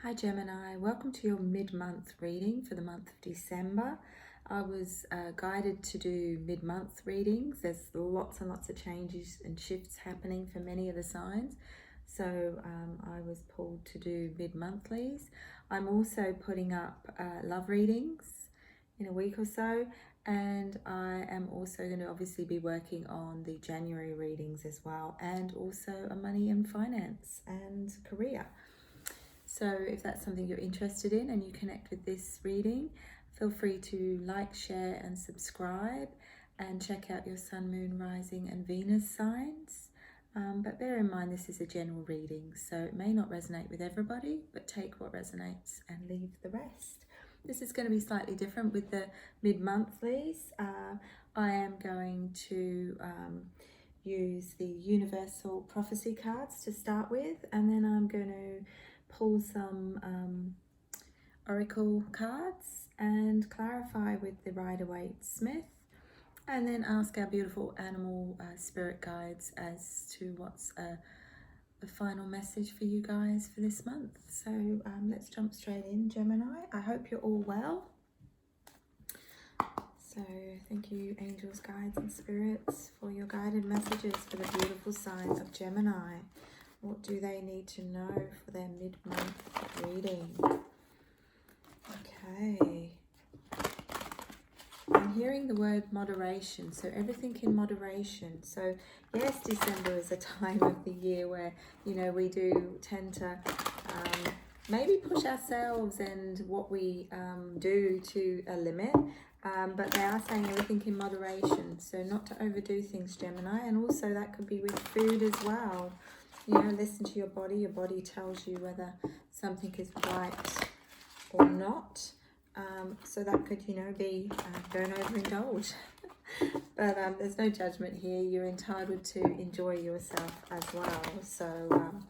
Hi Gemini, welcome to your mid-month reading for the month of December. I was guided to do mid-month readings. There's lots and lots of changes and shifts happening for many of the signs. So I was pulled to do mid-monthlies. I'm also putting up love readings in a week or so. And I am also going to obviously be working on the January readings as well. And also a money and finance and career. So if that's something you're interested in and you connect with this reading, feel free to like, share and subscribe, and check out your sun, moon, rising and Venus signs. But bear in mind this is a general reading, so it may not resonate with everybody, but take what resonates and leave the rest. This is going to be slightly different with the mid-monthlies. I am going to use the Universal Prophecy cards to start with, and then I'm going to pull some oracle cards and clarify with the Rider-Waite Smith, and then ask our beautiful animal spirit guides as to what's the final message for you guys for this month. So let's jump straight in, Gemini. I hope you're all well. So thank you, angels, guides and spirits, for your guided messages for the beautiful sign of Gemini. What do they need to know for their mid-month reading? Okay. I'm hearing the word moderation, so everything in moderation. So yes, December is a time of the year where, you know, we do tend to maybe push ourselves and what we do to a limit. But they are saying everything in moderation, so not to overdo things, Gemini. And also that could be with food as well. You know, listen to your body. Your body tells you whether something is right or not. So that could, you know, be don't overindulge. But there's no judgment here. You're entitled to enjoy yourself as well. So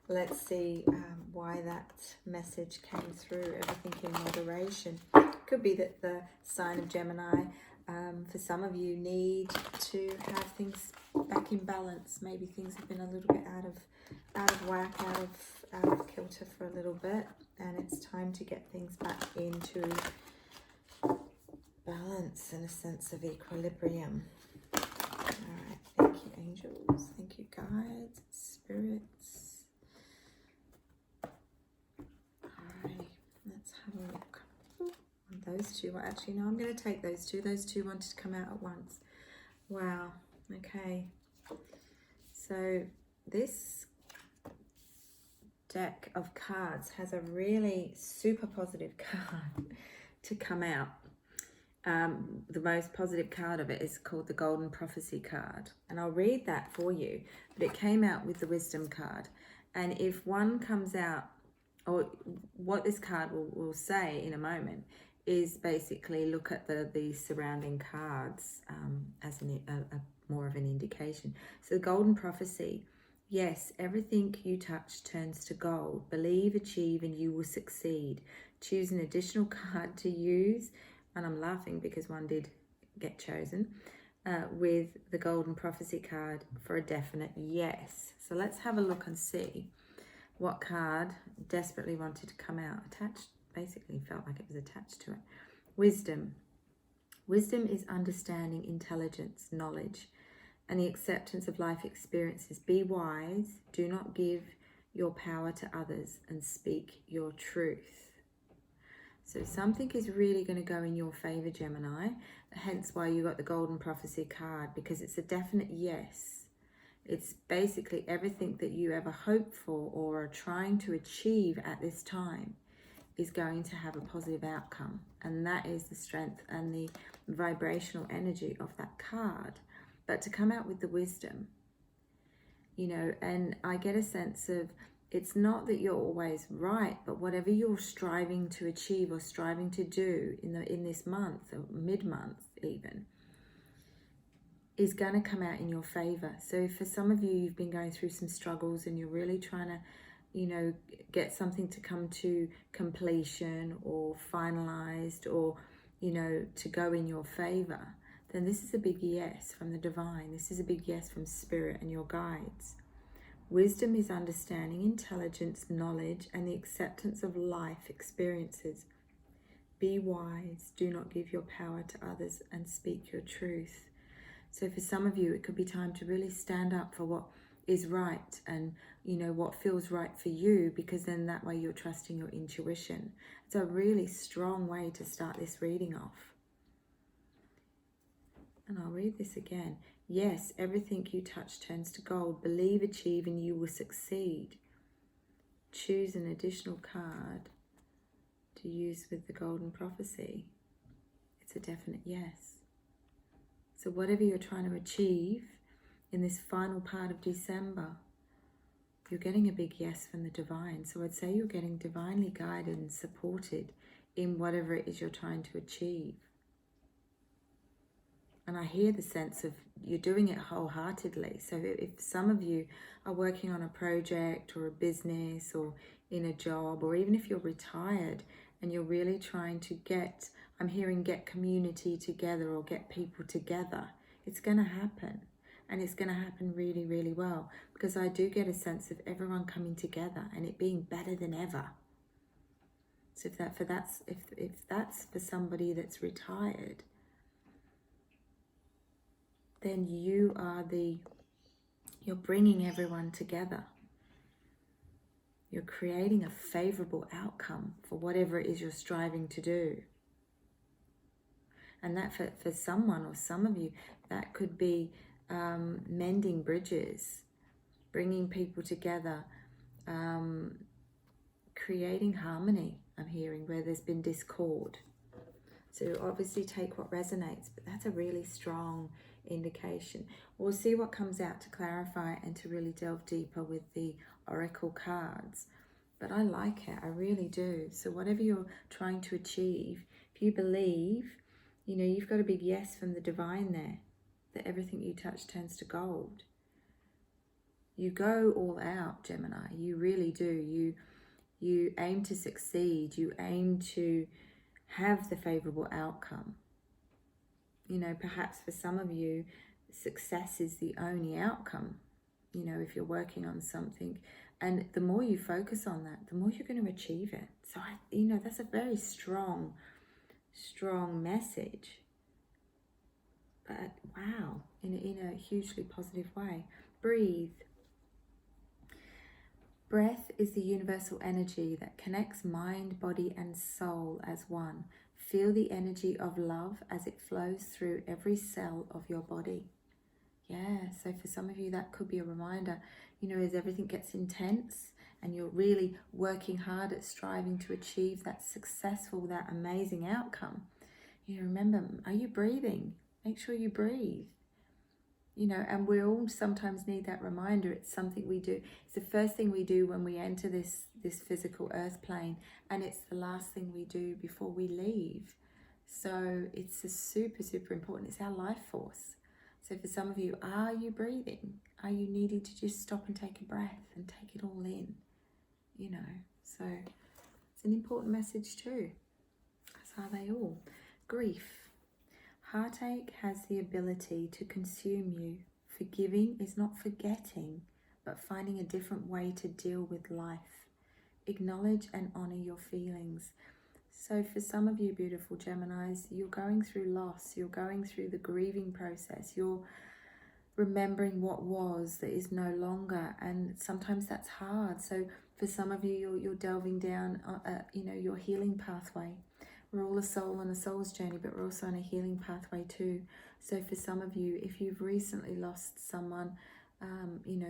let's see why that message came through. Everything in moderation. Could be that the sign of Gemini, for some of you, need to have things back in balance. Maybe things have been a little bit out of whack, out of kilter for a little bit, and it's time to get things back into balance and a sense of equilibrium. All right, thank you, angels. Thank you, guides, spirits. All right, let's have a look. Those two, well, actually, no, I'm going to take those two. Those two wanted to come out at once. Wow, okay. So this deck of cards has a really super positive card to come out. The most positive card of it is called the Golden Prophecy card. And I'll read that for you. But it came out with the Wisdom card. And if one comes out, or what this card will say in a moment, is basically look at the surrounding cards as a more of an indication. So the Golden Prophecy, yes, everything you touch turns to gold. Believe, achieve, and you will succeed. Choose an additional card to use, and I'm laughing because one did get chosen, with the Golden Prophecy card for a definite yes. So let's have a look and see what card desperately wanted to come out. Attached, basically felt like it was attached to it. Wisdom. Wisdom is understanding, intelligence, knowledge, and the acceptance of life experiences. Be wise, do not give your power to others, and speak your truth. So something is really going to go in your favor, Gemini, hence why you got the Golden Prophecy card, because it's a definite yes. It's basically everything that you ever hoped for or are trying to achieve at this time is going to have a positive outcome. And that is the strength and the vibrational energy of that card. But to come out with the Wisdom, you know, and I get a sense of, it's not that you're always right, but whatever you're striving to achieve or striving to do in this month, or mid-month even, is going to come out in your favor. So for some of you, you've been going through some struggles and you're really trying to, you know, get something to come to completion or finalized, or, you know, to go in your favor, then this is a big yes from the divine. This is a big yes from spirit and your guides. Wisdom is understanding, intelligence, knowledge, and the acceptance of life experiences. Be wise, do not give your power to others, and speak your truth. So for some of you, it could be time to really stand up for what is right and, what feels right for you, because then that way you're trusting your intuition. It's a really strong way to start this reading off. And I'll read this again. Yes, everything you touch turns to gold. Believe, achieve, and you will succeed. Choose an additional card to use with the golden prophecy. It's a definite yes. So whatever you're trying to achieve in this final part of December, you're getting a big yes from the divine. So I'd say you're getting divinely guided and supported in whatever it is you're trying to achieve. And I hear the sense of you're doing it wholeheartedly. So if some of you are working on a project or a business or in a job, or even if you're retired and you're really trying to get community together or get people together, it's going to happen. And it's going to happen really, really well, because I do get a sense of everyone coming together and it being better than ever. So if that's for somebody that's retired, then you're bringing everyone together. You're creating a favorable outcome for whatever it is you're striving to do. And that for someone or some of you, that could be mending bridges, bringing people together, creating harmony, I'm hearing, where there's been discord. So obviously take what resonates, but that's a really strong indication. We'll see what comes out to clarify and to really delve deeper with the oracle cards. But I like it, I really do. So whatever you're trying to achieve, if you believe, you've got a big yes from the divine there, that everything you touch turns to gold. You go all out, Gemini, you really do. You aim to succeed, you aim to have the favorable outcome. Perhaps for some of you, success is the only outcome, if you're working on something. And the more you focus on that, the more you're going to achieve it. So, that's a very strong message. But wow, in a hugely positive way. Breathe. Breath is the universal energy that connects mind, body, and soul as one. Feel the energy of love as it flows through every cell of your body. Yeah, so for some of you, that could be a reminder, as everything gets intense and you're really working hard at striving to achieve that successful, that amazing outcome. Remember, are you breathing? Make sure you breathe. And we all sometimes need that reminder. It's something we do. It's the first thing we do when we enter this physical earth plane, and it's the last thing we do before we leave. So it's a super, super important. It's our life force. So for some of you, are you breathing? Are you needing to just stop and take a breath and take it all in? So it's an important message too. As are they all. Grief. Heartache has the ability to consume you. Forgiving is not forgetting, but finding a different way to deal with life. Acknowledge and honor your feelings. So for some of you beautiful Geminis, you're going through loss, you're going through the grieving process, you're remembering what was that is no longer, and sometimes that's hard. So for some of you, you're delving down, your healing pathway. We're all a soul on a soul's journey, but we're also on a healing pathway too. So for some of you, if you've recently lost someone,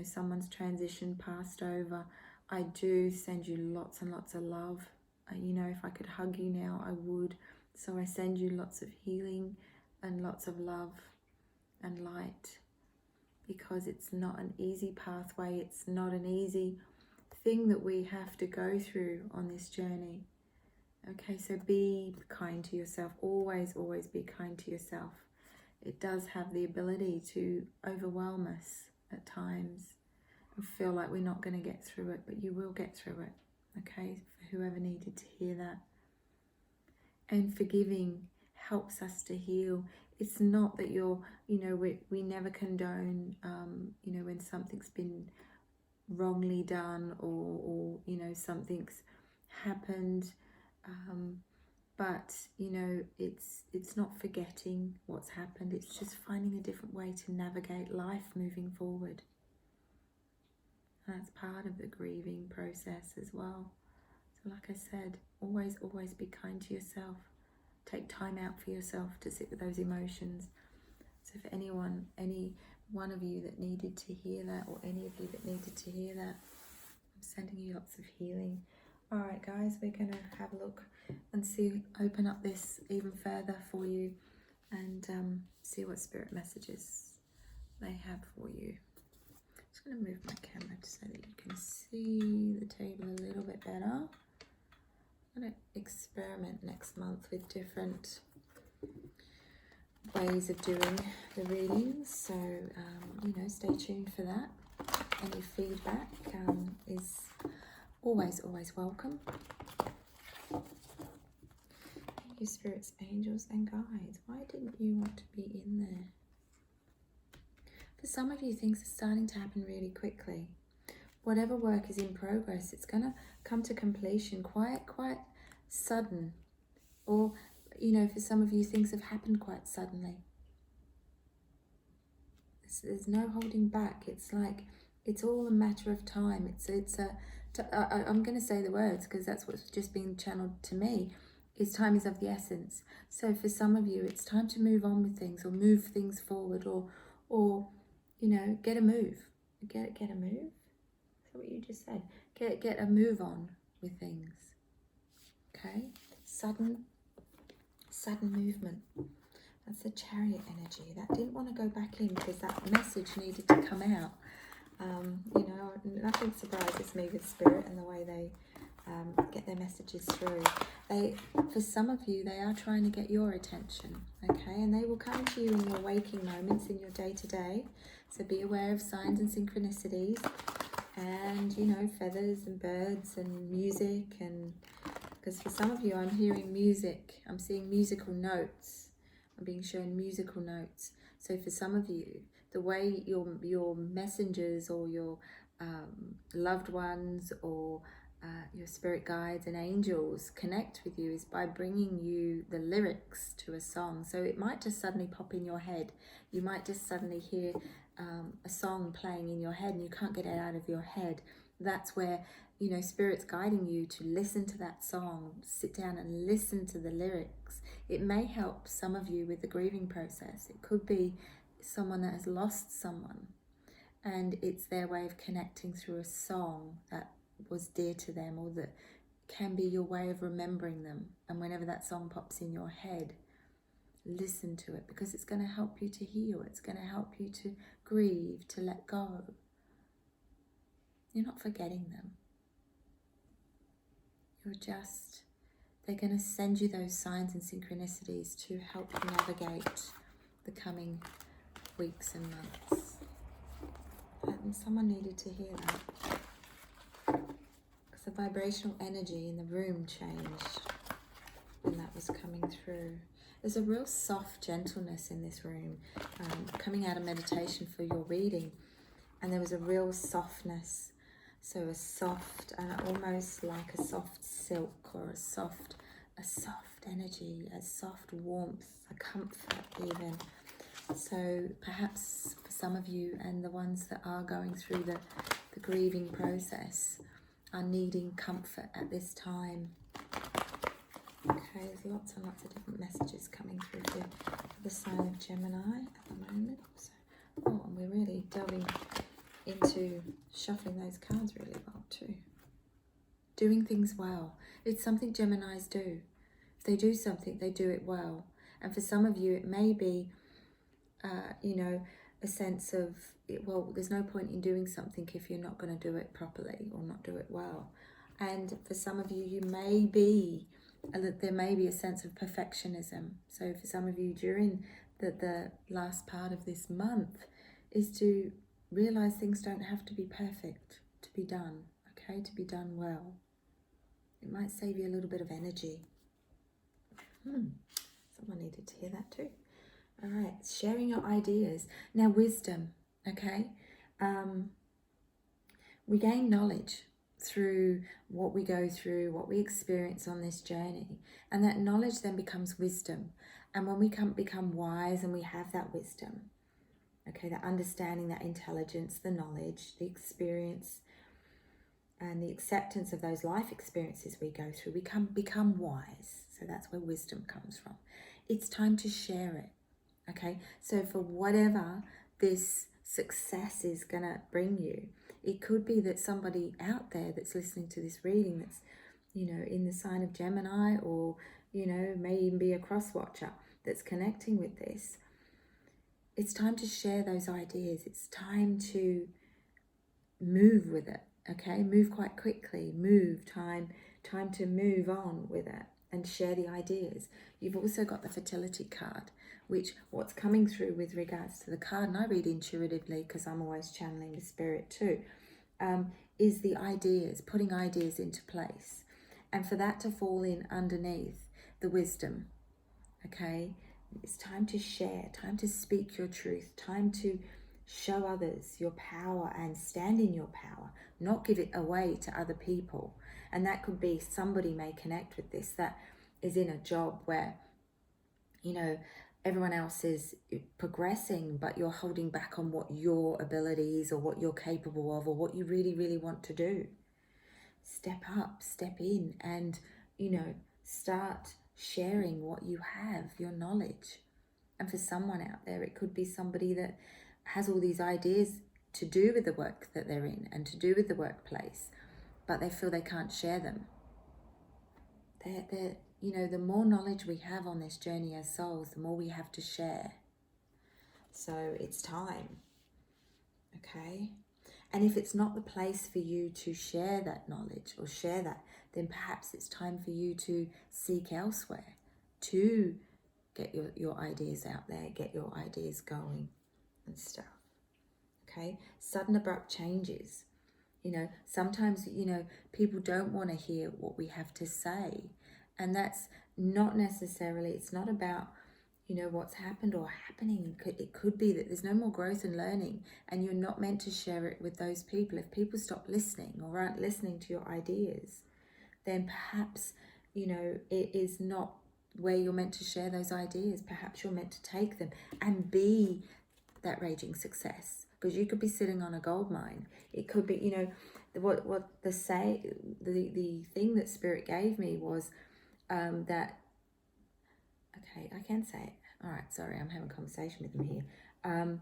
someone's transition, passed over, I do send you lots and lots of love. If I could hug you now, I would. So I send you lots of healing and lots of love and light, because it's not an easy pathway. It's not an easy thing that we have to go through on this journey. Okay, so be kind to yourself. Always, always be kind to yourself. It does have the ability to overwhelm us at times and feel like we're not going to get through it, but you will get through it. Okay, for whoever needed to hear that. And forgiving helps us to heal. It's not that you're, we never condone, when something's been wrongly done, or you know, something's happened, but you know, it's not forgetting what's happened, it's just finding a different way to navigate life moving forward. And that's part of the grieving process as well. So like I said, always be kind to yourself. Take time out for yourself to sit with those emotions. So for any one of you that needed to hear that, or any of you that needed to hear that, I'm sending you lots of healing. All right, guys, we're going to have a look and see, open up this even further for you, and see what spirit messages they have for you. I'm just going to move my camera so that you can see the table a little bit better. I'm going to experiment next month with different ways of doing the readings, so you know, stay tuned for that. Any feedback is always welcome. Thank you, spirits, angels and guides. Why didn't you want to be in there? For some of you, things are starting to happen really quickly. Whatever work is in progress, it's going to come to completion quite sudden. Or, you know, for some of you, things have happened quite suddenly. There's no holding back. It's like, it's all a matter of time. I'm going to say the words because that's what's just being channeled to me, is time is of the essence. So for some of you, it's time to move on with things, or move things forward, or you know, get a move. Get a move? Is that what you just said? Get a move on with things. Okay? Sudden movement. That's the Chariot energy. That didn't want to go back in because that message needed to come out. You know, nothing surprises me with spirit and the way they get their messages through. For some of you, they are trying to get your attention, okay? And they will come to you in your waking moments, in your day-to-day. So be aware of signs and synchronicities, and, you know, feathers and birds and music. And because for some of you, I'm hearing music. I'm seeing musical notes. I'm being shown musical notes. So for some of you, the way your messengers or your loved ones or your spirit guides and angels connect with you is by bringing you the lyrics to a song. So it might just suddenly pop in your head. You might just suddenly hear a song playing in your head and you can't get it out of your head. That's where, you know, spirit's guiding you to listen to that song, sit down and listen to the lyrics. It may help some of you with the grieving process. It could be someone that has lost someone, and it's their way of connecting through a song that was dear to them, or that can be your way of remembering them. And whenever that song pops in your head, listen to it, because it's going to help you to heal. It's going to help you to grieve, to let go. You're not forgetting them. They're going to send you those signs and synchronicities to help you navigate the coming weeks and months. And someone needed to hear that, because the vibrational energy in the room changed when that was coming through. There's a real soft gentleness in this room, coming out of meditation for your reading, and there was a real softness. So a soft, almost like a soft silk, or a soft energy, a soft warmth, a comfort even. So perhaps for some of you, and the ones that are going through the grieving process, are needing comfort at this time. Okay, there's lots and lots of different messages coming through for the sign of Gemini at the moment. So, and we're really delving into shuffling those cards really well too. Doing things well. It's something Geminis do. If they do something, they do it well. And for some of you, it may be, you know, a sense of, well, there's no point in doing something if you're not going to do it properly or not do it well. And for some of you, there may be a sense of perfectionism. So for some of you, during the last part of this month, is to realize things don't have to be perfect to be done, okay? To be done well. It might save you a little bit of energy. Someone needed to hear that too. All right, sharing your ideas. Now, wisdom, okay? we gain knowledge through what we go through, what we experience on this journey. And that knowledge then becomes wisdom. And when we become wise and we have that wisdom, okay, that understanding, that intelligence, the knowledge, the experience, and the acceptance of those life experiences we go through, we become wise. So that's where wisdom comes from. It's time to share it, okay? So for whatever this success is going to bring you, it could be that somebody out there that's listening to this reading that's, in the sign of Gemini, or, may even be a cross-watcher that's connecting with this. It's time to share those ideas. It's time to move with it, okay? Move quite quickly. Time to move on with it and share the ideas. You've also got the fertility card, which what's coming through with regards to the card, and I read intuitively because I'm always channeling the spirit too, is the ideas, putting ideas into place. And for that to fall in underneath the wisdom, okay? It's time to share, time to speak your truth, time to show others your power and stand in your power, not give it away to other people. And that could be somebody may connect with this that is in a job where, everyone else is progressing, but you're holding back on what your abilities or what you're capable of or what you really, really want to do. Step up, step in, and, start sharing what you have, your knowledge. And for someone out there, it could be somebody that has all these ideas to do with the work that they're in and to do with the workplace, but they feel they can't share them. The more knowledge we have on this journey as souls, the more we have to share. So it's time, okay? And if it's not the place for you to share that knowledge or share that, then perhaps it's time for you to seek elsewhere to get your ideas out there, get your ideas going and stuff, okay? Sudden abrupt changes. Sometimes, people don't want to hear what we have to say. And that's not necessarily, it's not about, what's happened or happening. It could be that there's no more growth and learning and you're not meant to share it with those people. If people stop listening or aren't listening to your ideas, then perhaps, it is not where you're meant to share those ideas. Perhaps you're meant to take them and be that raging success, because you could be sitting on a gold mine. It could be, what the thing that Spirit gave me was that, okay, I can say it. All right, sorry, I'm having a conversation with them here.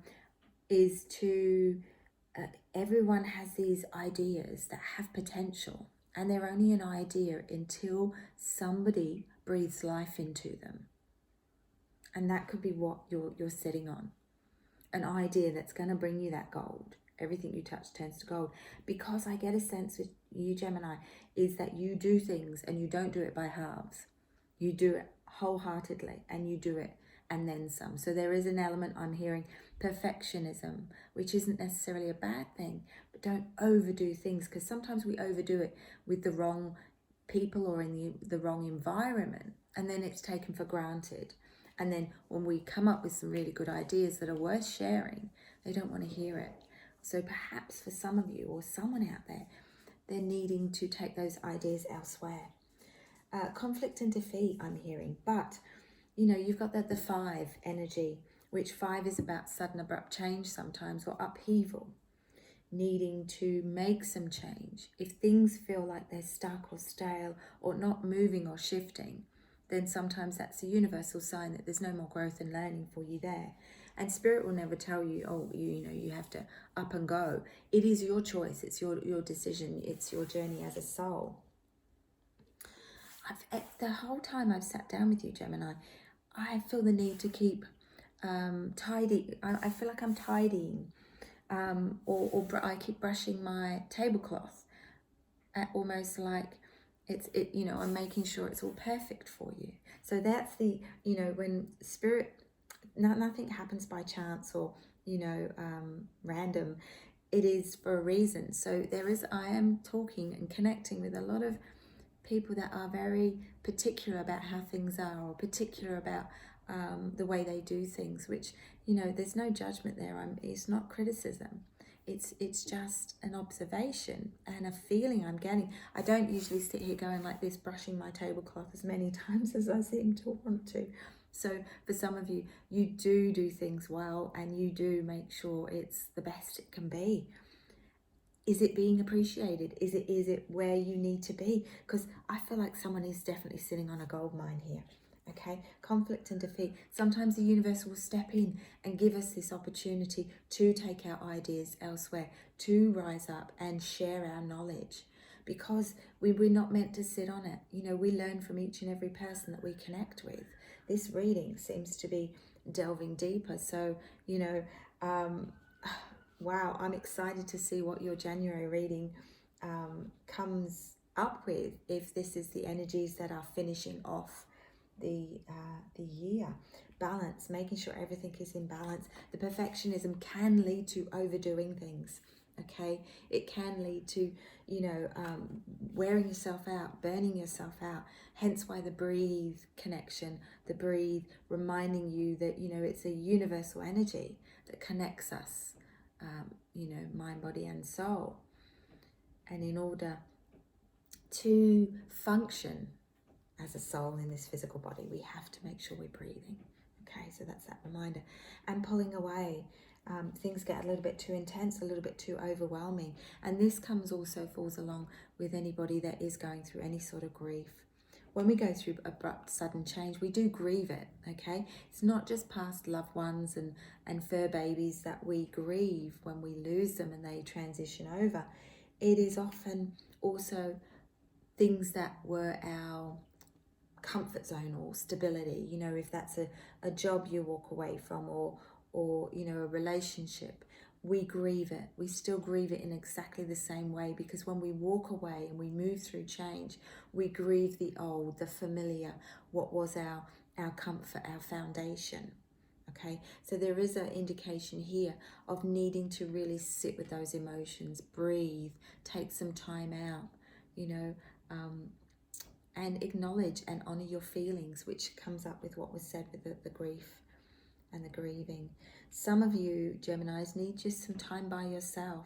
Is to, everyone has these ideas that have potential, and they're only an idea until somebody breathes life into them. And that could be what you're sitting on. An idea that's going to bring you that gold. Everything you touch turns to gold. Because I get a sense with you, Gemini, is that you do things and you don't do it by halves. You do it wholeheartedly and you do it and then some. So there is an element I'm hearing, perfectionism, which isn't necessarily a bad thing, but don't overdo things, because sometimes we overdo it with the wrong people or in the wrong environment, and then it's taken for granted. And then when we come up with some really good ideas that are worth sharing, they don't want to hear it. So perhaps for some of you or someone out there, they're needing to take those ideas elsewhere. Conflict and defeat, I'm hearing. But, you've got the 5 energy, which 5 is about sudden abrupt change sometimes, or upheaval, needing to make some change. If things feel like they're stuck or stale or not moving or shifting, then sometimes that's a universal sign that there's no more growth and learning for you there. And Spirit will never tell you, oh, you have to up and go. It is your choice. It's your decision. It's your journey as a soul. The whole time I've sat down with you, Gemini, I feel the need to keep tidy. I feel like I'm tidying, or I keep brushing my tablecloth, almost like I'm making sure it's all perfect for you. So that's the, when Spirit, nothing happens by chance or, random. It is for a reason. So I am talking and connecting with a lot of people that are very particular about how things are, or particular about the way they do things, which, there's no judgment there. It's not criticism. It's just an observation and a feeling I'm getting. I don't usually sit here going like this, brushing my tablecloth as many times as I seem to want to. So for some of you, you do things well, and you do make sure it's the best it can be. Is it being appreciated? Is it where you need to be? Because I feel like someone is definitely sitting on a gold mine here. Okay, conflict and defeat. Sometimes the universe will step in and give us this opportunity to take our ideas elsewhere, to rise up and share our knowledge, because we're not meant to sit on it. You know, we learn from each and every person that we connect with. This reading seems to be delving deeper. So, you know, wow, I'm excited to see what your January reading comes up with, if this is the energies that are finishing off the year. Balance, making sure everything is in balance. The perfectionism can lead to overdoing things. Okay, it can lead to, you know, wearing yourself out, burning yourself out. Hence why the breathe connection, the breathe, reminding you that, you know, it's a universal energy that connects us, you know, mind, body and soul. And in order to function as a soul in this physical body, we have to make sure we're breathing. Okay, so that's that reminder. And pulling away. Things get a little bit too intense, a little bit too overwhelming. And this falls along with anybody that is going through any sort of grief. When we go through abrupt, sudden change, we do grieve it, okay? It's not just past loved ones and fur babies that we grieve when we lose them and they transition over. It is often also things that were our comfort zone or stability. You know, if that's a job you walk away from, or you know, a relationship, we grieve it. We still grieve it in exactly the same way, because when we walk away and we move through change, we grieve the old, the familiar, what was our comfort, our foundation. Okay, so there is an indication here of needing to really sit with those emotions, breathe, take some time out, you know, and acknowledge and honor your feelings, which comes up with what was said with the grief and the grieving. Some of you, Geminis, need just some time by yourself.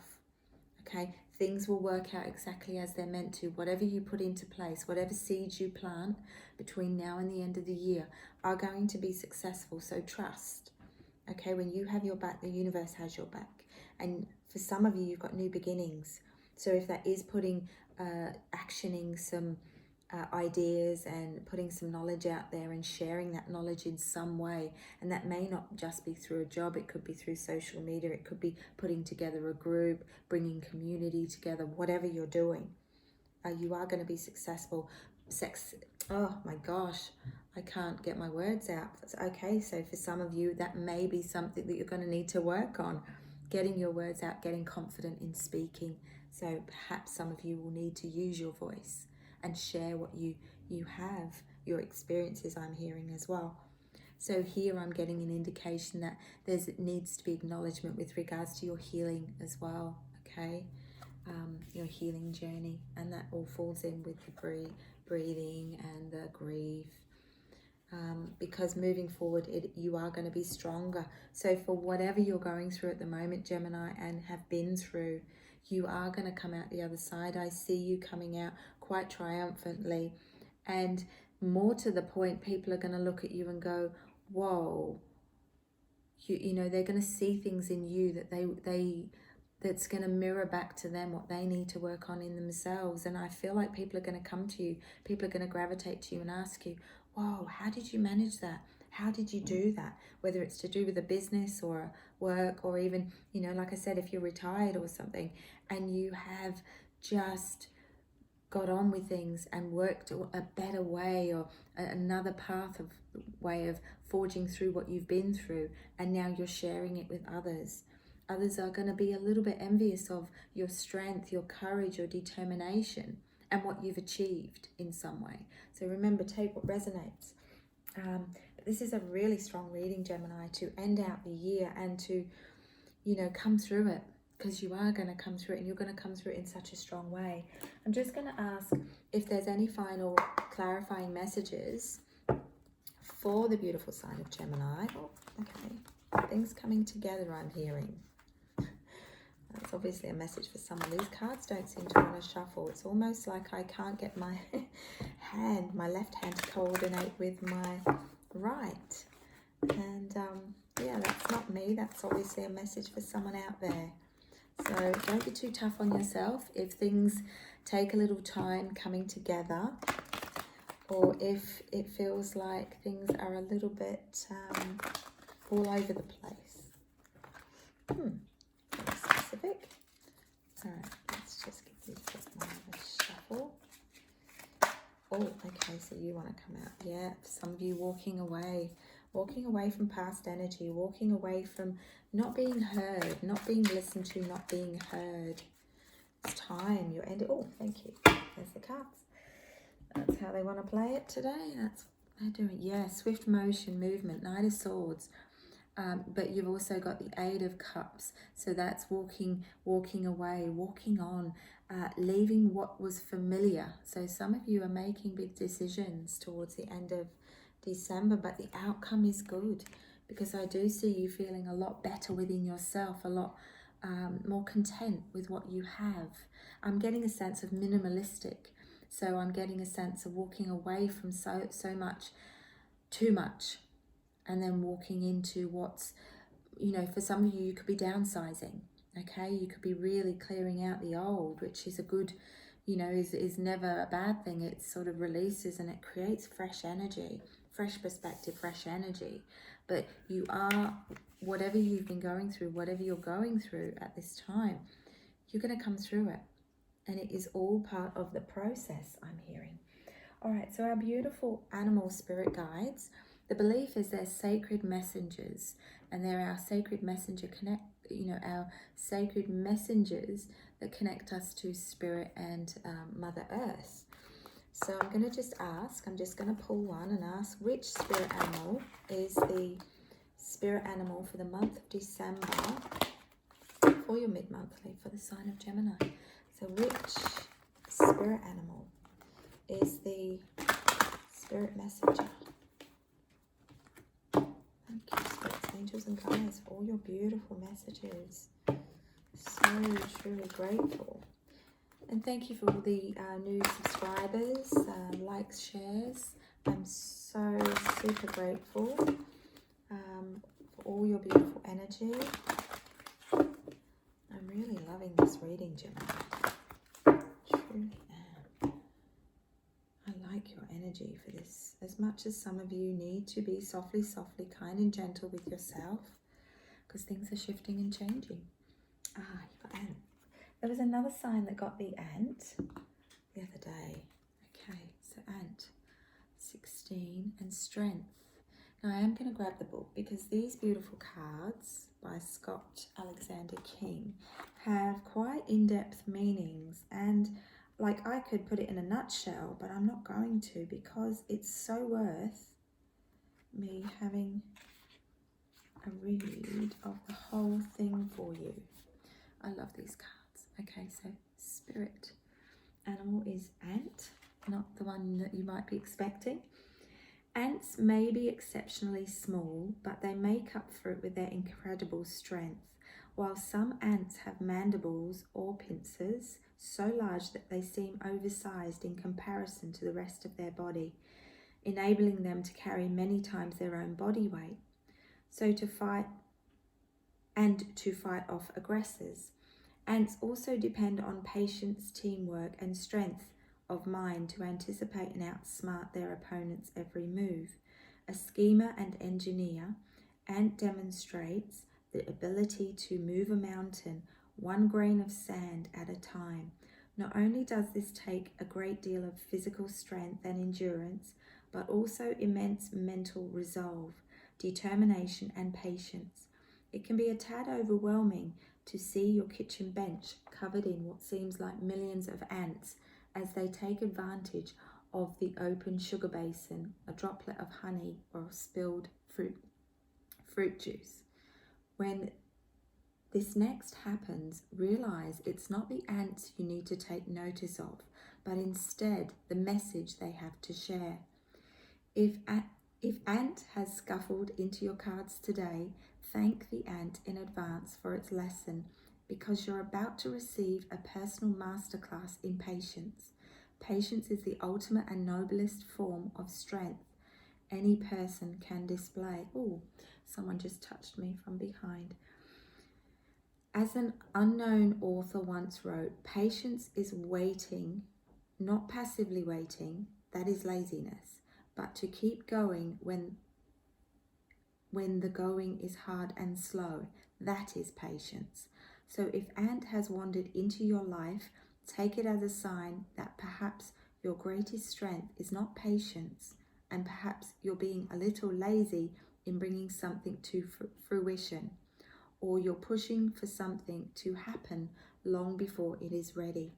Okay, things will work out exactly as they're meant to. Whatever you put into place, whatever seeds you plant between now and the end of the year are going to be successful. So trust. Okay, when you have your back, the universe has your back. And for some of you, you've got new beginnings. So if that is actioning some ideas and putting some knowledge out there and sharing that knowledge in some way, and that may not just be through a job, it could be through social media, it could be putting together a group, bringing community together, whatever you're doing, you are going to be successful. Oh my gosh, I can't get my words out. Okay, so for some of you, that may be something that you're going to need to work on, getting your words out, getting confident in speaking. So perhaps some of you will need to use your voice and share what you have, your experiences, I'm hearing as well. So here I'm getting an indication that there needs to be acknowledgement with regards to your healing as well, okay? Your healing journey, and that all falls in with the breathing and the grief. Because moving forward, you are going to be stronger. So for whatever you're going through at the moment, Gemini, and have been through, you are going to come out the other side. I see you coming out quite triumphantly, and more to the point, people are going to look at you and go, whoa, you know, they're going to see things in you that that's going to mirror back to them what they need to work on in themselves. And I feel like people are going to come to you, people are going to gravitate to you and ask you, whoa, how did you manage that? How did you do that? Whether it's to do with a business or a work, or even, you know, like I said, if you're retired or something and you have just got on with things and worked a better way, or another way of forging through what you've been through, and now you're sharing it with others. Others are going to be a little bit envious of your strength, your courage, your determination, and what you've achieved in some way. So remember, take what resonates. This is a really strong reading, Gemini, to end out the year and to, you know, come through it, because you are going to come through it, and you're going to come through it in such a strong way. I'm just going to ask if there's any final clarifying messages for the beautiful sign of Gemini. Oh, okay. Things coming together, I'm hearing. That's obviously a message for someone. These cards don't seem to want to shuffle. It's almost like I can't get my my left hand to coordinate with my right. And yeah, that's not me. That's obviously a message for someone out there. So don't be too tough on yourself if things take a little time coming together, or if it feels like things are a little bit all over the place. Very specific. All right, let's just give these a bit more of a shuffle. Oh, okay, so you want to come out. Yeah, some of you walking away from past energy, walking away from not being heard, not being listened to, not being heard. It's time. You're ending. Oh, thank you. There's the cards. That's how they want to play it today. That's what they're doing. Yeah, swift motion, movement, Knight of Swords. But you've also got the Eight of Cups. So that's walking away, walking on, leaving what was familiar. So some of you are making big decisions towards the end of December, but the outcome is good, because I do see you feeling a lot better within yourself, a lot more content with what you have. I'm getting a sense of minimalistic. So I'm getting a sense of walking away from so much, too much, and then walking into what's, you know, for some of you, you could be downsizing, okay? You could be really clearing out the old, which is a good, you know, is never a bad thing. It sort of releases and it creates fresh energy, fresh perspective, fresh energy. But you are, whatever you've been going through, whatever you're going through at this time, you're going to come through it. And it is all part of the process, I'm hearing. All right, so our beautiful animal spirit guides, the belief is they're sacred messengers, and they're our sacred messenger our sacred messengers that connect us to spirit and Mother Earth. So I'm going to just ask, I'm just going to pull one and ask which spirit animal is the spirit animal for the month of December, for your mid-monthly, for the sign of Gemini. So which spirit animal is the spirit messenger? Thank you, spirits, angels and guides, for all your beautiful messages. So truly grateful. And thank you for all the new subscribers, likes, shares. I'm so super grateful for all your beautiful energy. I'm really loving this reading, Gemini. Truly am. I like your energy for this. As much as some of you need to be softly, kind and gentle with yourself, because things are shifting and changing. Ah, you've got ant. There was another sign that got the ant the other day. Okay, so ant, 16, and strength. Now I am going to grab the book, because these beautiful cards by Scott Alexander King have quite in-depth meanings, and like I could put it in a nutshell, but I'm not going to, because it's so worth me having a read of the whole thing for you. I love these cards. Okay, so spirit animal is ant, not the one that you might be expecting. Ants may be exceptionally small, but they make up for it with their incredible strength. While some ants have mandibles or pincers so large that they seem oversized in comparison to the rest of their body, enabling them to carry many times their own body weight. So to fight off aggressors. Ants also depend on patience, teamwork, and strength of mind to anticipate and outsmart their opponent's every move. A schemer and engineer, ant demonstrates the ability to move a mountain one grain of sand at a time. Not only does this take a great deal of physical strength and endurance, but also immense mental resolve, determination, and patience. It can be a tad overwhelming to see your kitchen bench covered in what seems like millions of ants as they take advantage of the open sugar basin, a droplet of honey, or spilled fruit juice. When this next happens, realize it's not the ants you need to take notice of, but instead the message they have to share. If ant has scuffled into your cards today, thank the ant in advance for its lesson because you're about to receive a personal masterclass in patience. Patience is the ultimate and noblest form of strength any person can display. Oh, someone just touched me from behind. As an unknown author once wrote, patience is waiting, not passively waiting, that is laziness, but to keep going when the going is hard and slow, that is patience. So if Ant has wandered into your life, take it as a sign that perhaps your greatest strength is not patience, and perhaps you're being a little lazy in bringing something to fruition, or you're pushing for something to happen long before it is ready.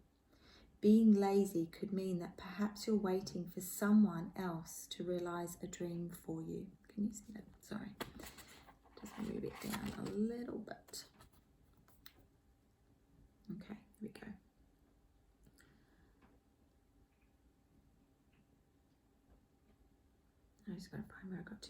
Being lazy could mean that perhaps you're waiting for someone else to realize a dream for you. Can you see that? Sorry. Just move it down a little bit. Okay, here we go. I just got to find where I got to.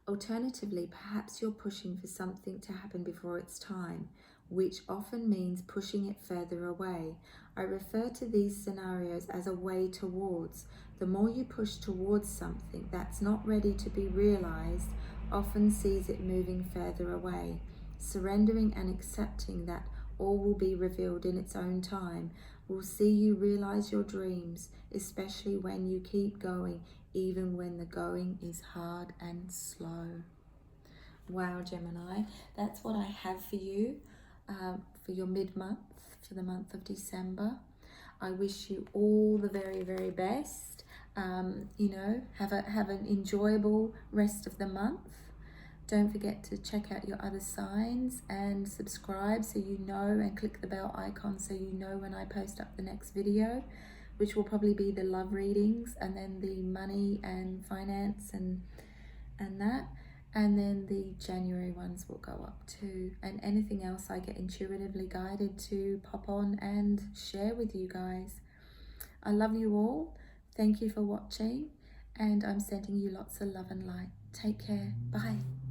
Alternatively, perhaps you're pushing for something to happen before it's time, which often means pushing it further away. I refer to these scenarios as a way towards. The more you push towards something that's not ready to be realized, often sees it moving further away. Surrendering and accepting that all will be revealed in its own time will see you realize your dreams, especially when you keep going, even when the going is hard and slow. Wow, Gemini, that's what I have for you for your mid-month, for the month of December. I wish you all the very, very best. Have an enjoyable rest of the month. Don't forget to check out your other signs and subscribe so you know, and click the bell icon so you know when I post up the next video, which will probably be the love readings, and then the money and finance and that. And then the January ones will go up too. And anything else I get intuitively guided to pop on and share with you guys. I love you all. Thank you for watching. And I'm sending you lots of love and light. Take care. Bye.